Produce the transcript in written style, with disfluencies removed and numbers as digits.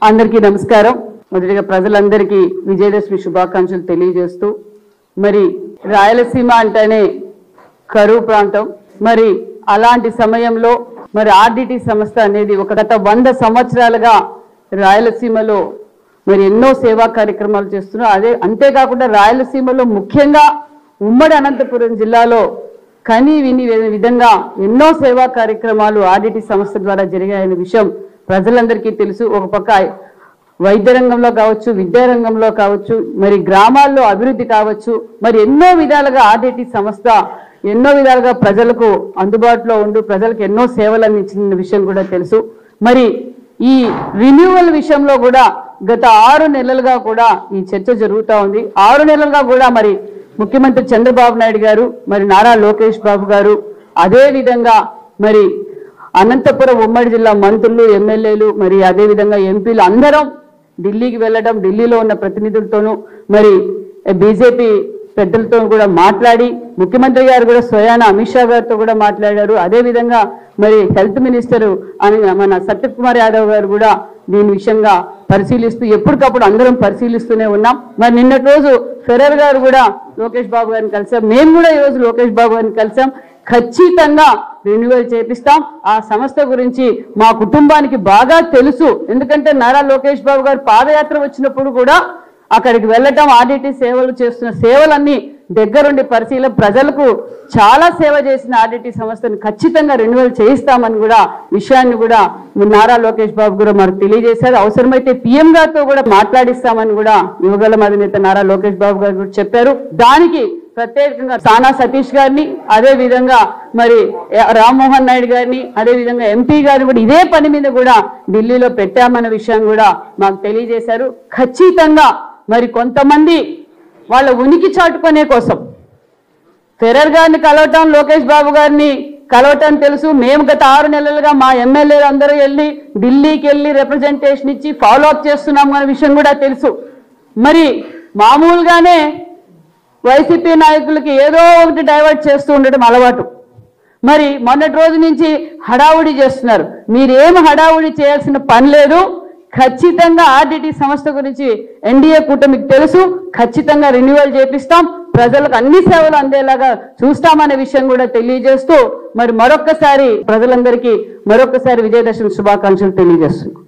అందరికీ నమస్కారం. మొదటిగా ప్రజలందరికీ విజయదశమి శుభాకాంక్షలు తెలియజేస్తూ, మరి రాయలసీమ అంటేనే కరువు ప్రాంతం. మరి అలాంటి సమయంలో మరి ఆర్డిటి సంస్థ అనేది గత 100 సంవత్సరాలుగా రాయలసీమలో మరి ఎన్నో సేవా కార్యక్రమాలు చేస్తున్నారు. అంతేకాకుండా రాయలసీమలో ముఖ్యంగా ఉమ్మడి అనంతపురం జిల్లాలో కని విని విధంగా ఎన్నో సేవా కార్యక్రమాలు ఆర్డిటి సంస్థ ద్వారా జరిగాయనే విషయం ప్రజలందరికీ తెలుసు. ఒక పక్క వైద్య రంగంలో కావచ్చు, విద్యారంగంలో కావచ్చు, మరి గ్రామాల్లో అభివృద్ధి కావచ్చు, మరి ఎన్నో విధాలుగా ఆర్డిటి సంస్థ ఎన్నో విధాలుగా ప్రజలకు అందుబాటులో ఉంటూ ప్రజలకు ఎన్నో సేవలు అందించిన విషయం కూడా తెలుసు. మరి ఈ రిన్యూవల్ విషయంలో కూడా గత 6 నెలలుగా కూడా ఈ చర్చ జరుగుతూ ఉంది. 6 నెలలుగా కూడా మరి ముఖ్యమంత్రి చంద్రబాబు నాయుడు గారు, మరి నారా లోకేష్ బాబు గారు, అదే విధంగా మరి అనంతపురం ఉమ్మడి జిల్లా మంత్రులు, ఎమ్మెల్యేలు, మరి అదే విధంగా ఎంపీలు అందరం ఢిల్లీకి వెళ్ళడం, ఢిల్లీలో ఉన్న ప్రతినిధులతోనూ మరి బీజేపీ పెద్దలతో కూడా మాట్లాడి, ముఖ్యమంత్రి గారు కూడా స్వయాన అమిత్ షా గారితో కూడా మాట్లాడారు. అదేవిధంగా మరి హెల్త్ మినిస్టర్ అని మన సత్యకుమార్ యాదవ్ గారు కూడా దీని విషయంగా పరిశీలిస్తూ ఎప్పటికప్పుడు అందరం పరిశీలిస్తూనే ఉన్నాం. మరి నిన్నటి రోజు ఫెరర్ గారు కూడా లోకేష్ బాబు గారిని కలిసాం. మేము కూడా ఈరోజు లోకేష్ బాబు గారిని కలిసాం. ఖచ్చితంగా రెన్యువల్ చేపిస్తాం. ఆ సంస్థ గురించి మా కుటుంబానికి బాగా తెలుసు. ఎందుకంటే నారా లోకేష్ బాబు గారు పాదయాత్ర వచ్చినప్పుడు కూడా అక్కడికి వెళ్ళటం, ఆర్డిటి సేవలు చేస్తున్న సేవలన్నీ దగ్గరుండి పరిశీలన, ప్రజలకు చాలా సేవ చేసిన ఆర్డిటి సంస్థను ఖచ్చితంగా రెన్యువల్ చేయిస్తామని కూడా విషయాన్ని కూడా నారా లోకేష్ బాబు కూడా మనకు తెలియజేశారు. అవసరమైతే పిఎం గారితో కూడా మాట్లాడిస్తామని కూడా యువగళం అధినేత నారా లోకేష్ బాబు గారు కూడా చెప్పారు. దానికి ప్రత్యేకంగా సానా సతీష్ గారిని, అదే విధంగా మరి రామ్మోహన్ నాయుడు గారిని, అదే విధంగా ఎంపీ గారిని కూడా ఇదే పని మీద కూడా ఢిల్లీలో పెట్టామన్న విషయం కూడా మాకు తెలియజేశారు. ఖచ్చితంగా మరి కొంతమంది వాళ్ళ ఉనికి చాటుకునే కోసం ఫెరర్ గారిని కలవటం, లోకేష్ బాబు గారిని కలవటం తెలుసు. మేము గత 6 నెలలుగా మా ఎమ్మెల్యేలు అందరూ ఢిల్లీకి వెళ్ళి రిప్రజెంటేషన్ ఇచ్చి ఫాలో అప్ చేస్తున్నాము అనే విషయం కూడా తెలుసు. మరి మామూలుగానే వైసీపీ నాయకులకి ఏదో ఒకటి డైవర్ట్ చేస్తూ ఉండటం అలవాటు. మరి మొన్నటి రోజు నుంచి హడావుడి చేస్తున్నారు. మీరేం హడావుడి చేయాల్సిన పని లేదు. ఖచ్చితంగా ఆర్డిటి సంస్థ గురించి ఎన్డీఏ కూటమికి తెలుసు. ఖచ్చితంగా రెన్యువల్ చేపిస్తాం, ప్రజలకు అన్ని సేవలు అందేలాగా చూస్తామనే విషయం కూడా తెలియజేస్తూ మరి మరొక్కసారి ప్రజలందరికీ విజయదశమి శుభాకాంక్షలు తెలియజేస్తున్నాం.